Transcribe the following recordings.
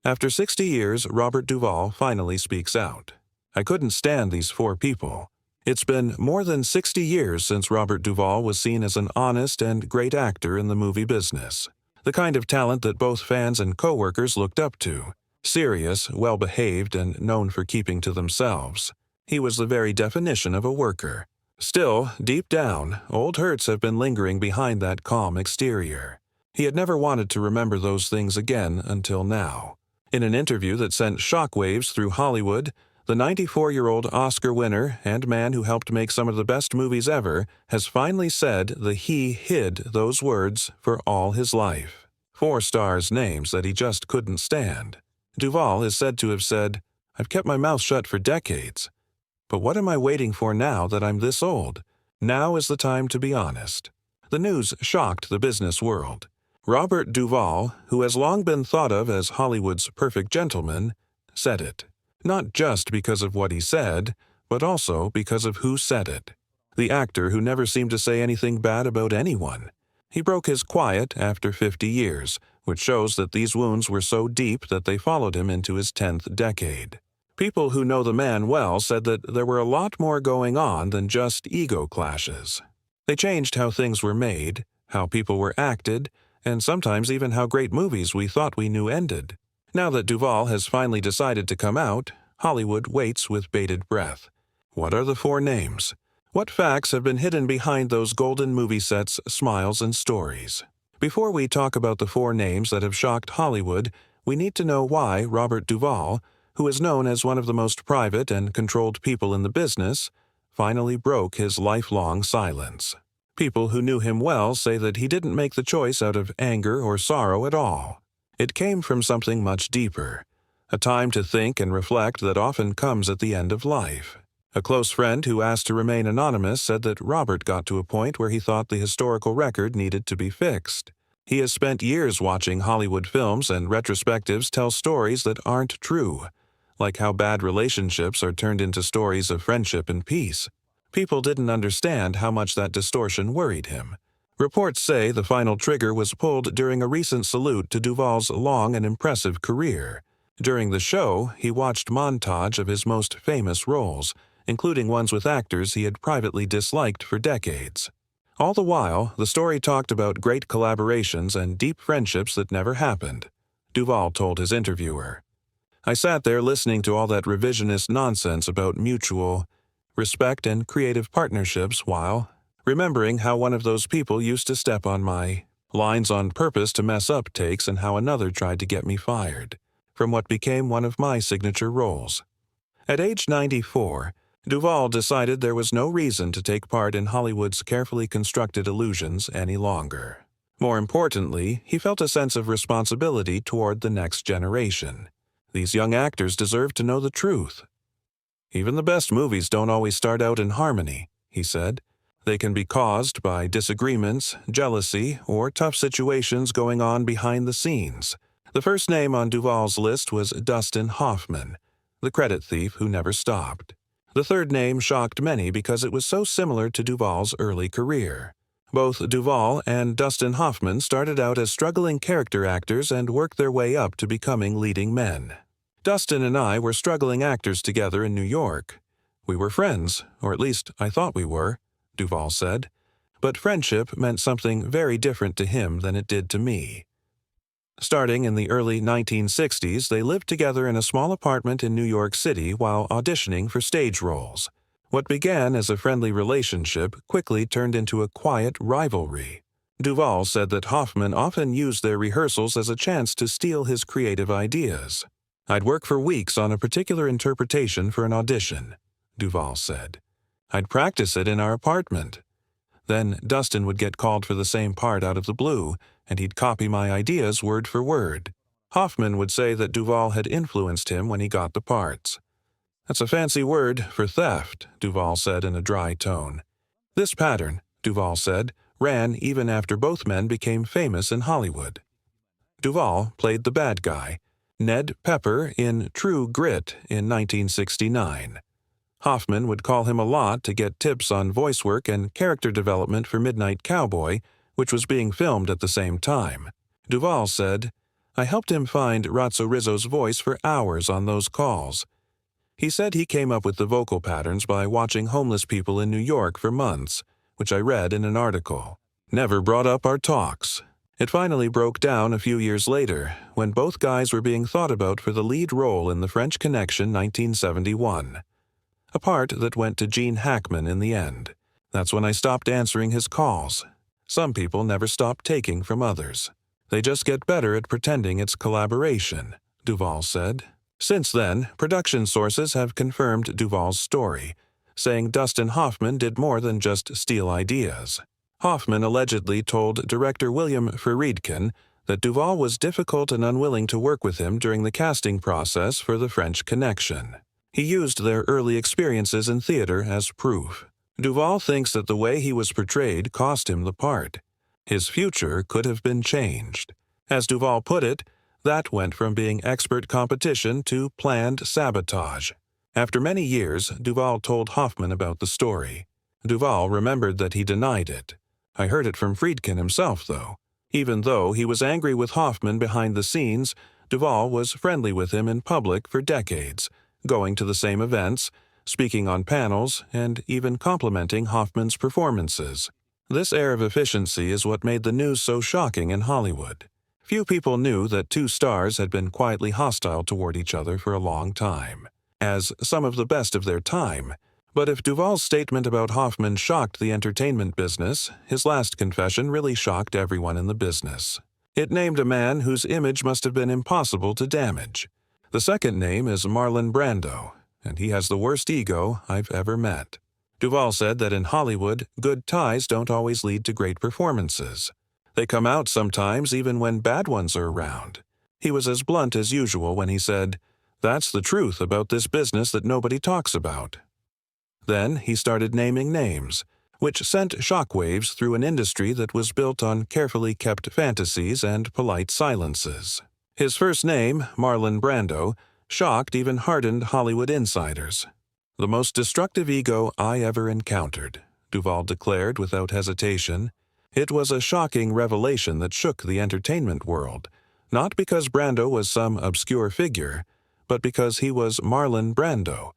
After 60 years, Robert Duvall finally speaks out. I couldn't stand these four people. It's been more than 60 years since Robert Duvall was seen as an honest and great actor in the movie business. The kind of talent that both fans and coworkers looked up to. Serious, well-behaved, and known for keeping to themselves. He was the very definition of a worker. Still, deep down, old hurts have been lingering behind that calm exterior. He had never wanted to remember those things again until now. In an interview that sent shockwaves through Hollywood, the 94-year-old Oscar winner and man who helped make some of the best movies ever has finally said that he hid those words for all his life. Four stars names that he just couldn't stand. Duvall is said to have said, "I've kept my mouth shut for decades. But what am I waiting for now that I'm this old? Now is the time to be honest." The news shocked the business world. Robert Duvall, who has long been thought of as Hollywood's perfect gentleman, said it. Not just because of what he said, but also because of who said it. The actor who never seemed to say anything bad about anyone. He broke his quiet after 50 years, which shows that these wounds were so deep that they followed him into his 10th decade. People who know the man well said that there were a lot more going on than just ego clashes. They changed how things were made, how people were acted, and sometimes even how great movies we thought we knew ended. Now that Duvall has finally decided to come out, Hollywood waits with bated breath. What are the four names? What facts have been hidden behind those golden movie sets, smiles, and stories? Before we talk about the four names that have shocked Hollywood, we need to know why Robert Duvall, who is known as one of the most private and controlled people in the business, finally broke his lifelong silence. People who knew him well say that he didn't make the choice out of anger or sorrow at all. It came from something much deeper, a time to think and reflect that often comes at the end of life. A close friend who asked to remain anonymous said that Robert got to a point where he thought the historical record needed to be fixed. He has spent years watching Hollywood films and retrospectives tell stories that aren't true, like how bad relationships are turned into stories of friendship and peace. People didn't understand how much that distortion worried him. Reports say the final trigger was pulled during a recent salute to Duvall's long and impressive career. During the show, he watched montage of his most famous roles, including ones with actors he had privately disliked for decades. All the while, the story talked about great collaborations and deep friendships that never happened. Duvall told his interviewer, "I sat there listening to all that revisionist nonsense about mutual respect and creative partnerships while remembering how one of those people used to step on my lines on purpose to mess up takes and how another tried to get me fired from what became one of my signature roles." At age 94, Duvall decided there was no reason to take part in Hollywood's carefully constructed illusions any longer. More importantly, he felt a sense of responsibility toward the next generation. These young actors deserve to know the truth. "Even the best movies don't always start out in harmony," he said. "They can be caused by disagreements, jealousy, or tough situations going on behind the scenes." The first name on Duvall's list was Dustin Hoffman, the credit thief who never stopped. The third name shocked many because it was so similar to Duvall's early career. Both Duvall and Dustin Hoffman started out as struggling character actors and worked their way up to becoming leading men. "Dustin and I were struggling actors together in New York. We were friends, or at least I thought we were," Duvall said. "But friendship meant something very different to him than it did to me." Starting in the early 1960s, they lived together in a small apartment in New York City while auditioning for stage roles. What began as a friendly relationship quickly turned into a quiet rivalry. Duvall said that Hoffman often used their rehearsals as a chance to steal his creative ideas. "I'd work for weeks on a particular interpretation for an audition," Duvall said. "I'd practice it in our apartment. Then Dustin would get called for the same part out of the blue, and he'd copy my ideas word for word." Hoffman would say that Duvall had influenced him when he got the parts. "That's a fancy word for theft," Duvall said in a dry tone. This pattern, Duvall said, ran even after both men became famous in Hollywood. Duvall played the bad guy, Ned Pepper, in True Grit in 1969. Hoffman would call him a lot to get tips on voice work and character development for Midnight Cowboy, which was being filmed at the same time. Duvall said, I helped him find Razzo Rizzo's voice for hours on those calls. He said he came up with the vocal patterns by watching homeless people in New York for months, which I read in an article. Never brought up our talks. It finally broke down a few years later, when both guys were being thought about for the lead role in The French Connection 1971. A part that went to Gene Hackman in the end. That's when I stopped answering his calls. Some people never stop taking from others. They just get better at pretending it's collaboration, Duvall said. Since then, production sources have confirmed Duvall's story, saying Dustin Hoffman did more than just steal ideas. Hoffman allegedly told director William Friedkin that Duvall was difficult and unwilling to work with him during the casting process for The French Connection. He used their early experiences in theater as proof. Duvall thinks that the way he was portrayed cost him the part. His future could have been changed. As Duvall put it, that went from being expert competition to planned sabotage. After many years, Duvall told Hoffman about the story. Duvall remembered that he denied it. I heard it from Friedkin himself, though. Even though he was angry with Hoffman behind the scenes, Duvall was friendly with him in public for decades, going to the same events, speaking on panels, and even complimenting Hoffman's performances. This air of efficiency is what made the news so shocking in Hollywood. Few people knew that two stars had been quietly hostile toward each other for a long time, as some of the best of their time. But if Duvall's statement about Hoffman shocked the entertainment business, his last confession really shocked everyone in the business. It named a man whose image must have been impossible to damage. The second name is Marlon Brando, and he has the worst ego I've ever met. Duvall said that in Hollywood, good ties don't always lead to great performances. They come out sometimes even when bad ones are around. He was as blunt as usual when he said, "That's the truth about this business that nobody talks about." Then he started naming names, which sent shockwaves through an industry that was built on carefully kept fantasies and polite silences. His first name, Marlon Brando, shocked even hardened Hollywood insiders. "The most destructive ego I ever encountered," Duvall declared without hesitation. It was a shocking revelation that shook the entertainment world, not because Brando was some obscure figure, but because he was Marlon Brando,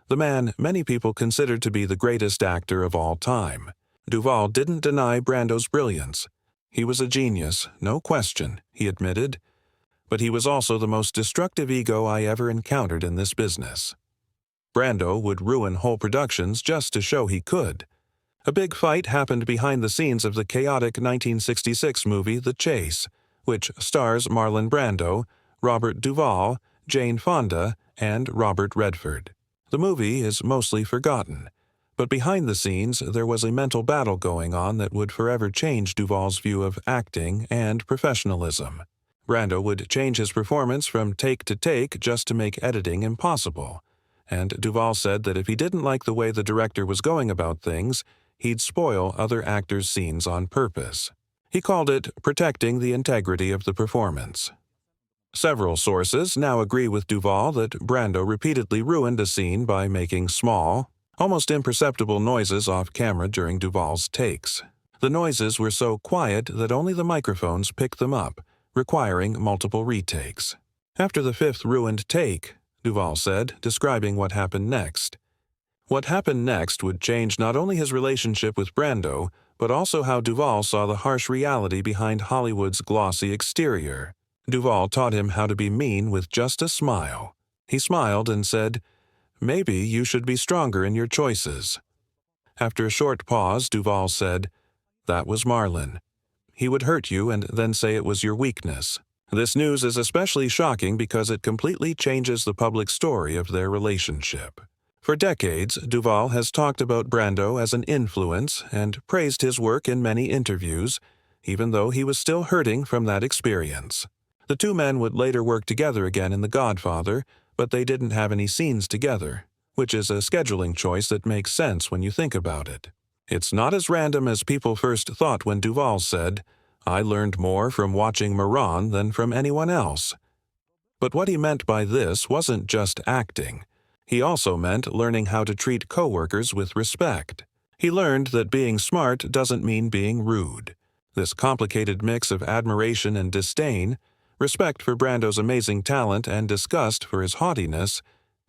the man many people considered to be the greatest actor of all time. Duvall didn't deny Brando's brilliance. He was a genius, no question, he admitted. But he was also the most destructive ego I ever encountered in this business. Brando would ruin whole productions just to show he could. A big fight happened behind the scenes of the chaotic 1966 movie The Chase, which stars Marlon Brando, Robert Duvall, Jane Fonda, and Robert Redford. The movie is mostly forgotten, but behind the scenes there was a mental battle going on that would forever change Duvall's view of acting and professionalism. Brando would change his performance from take to take just to make editing impossible, and Duvall said that if he didn't like the way the director was going about things, he'd spoil other actors' scenes on purpose. He called it protecting the integrity of the performance. Several sources now agree with Duvall that Brando repeatedly ruined a scene by making small, almost imperceptible noises off camera during Duvall's takes. The noises were so quiet that only the microphones picked them up, requiring multiple retakes. After the fifth ruined take, Duvall said, describing what happened next. What happened next would change not only his relationship with Brando, but also how Duvall saw the harsh reality behind Hollywood's glossy exterior. Duvall taught him how to be mean with just a smile. He smiled and said, "Maybe you should be stronger in your choices." After a short pause, Duvall said, "That was Marlon. He would hurt you and then say it was your weakness." This news is especially shocking because it completely changes the public story of their relationship. For decades, Duvall has talked about Brando as an influence and praised his work in many interviews, even though he was still hurting from that experience. The two men would later work together again in The Godfather, but they didn't have any scenes together, which is a scheduling choice that makes sense when you think about it. It's not as random as people first thought when Duvall said, "I learned more from watching Moran than from anyone else." But what he meant by this wasn't just acting. He also meant learning how to treat coworkers with respect. He learned that being smart doesn't mean being rude. This complicated mix of admiration and disdain, Respect for Brando's amazing talent and disgust for his haughtiness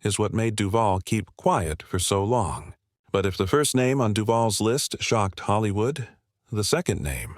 is what made Duvall keep quiet for so long. But if the first name on Duvall's list shocked Hollywood, the second name,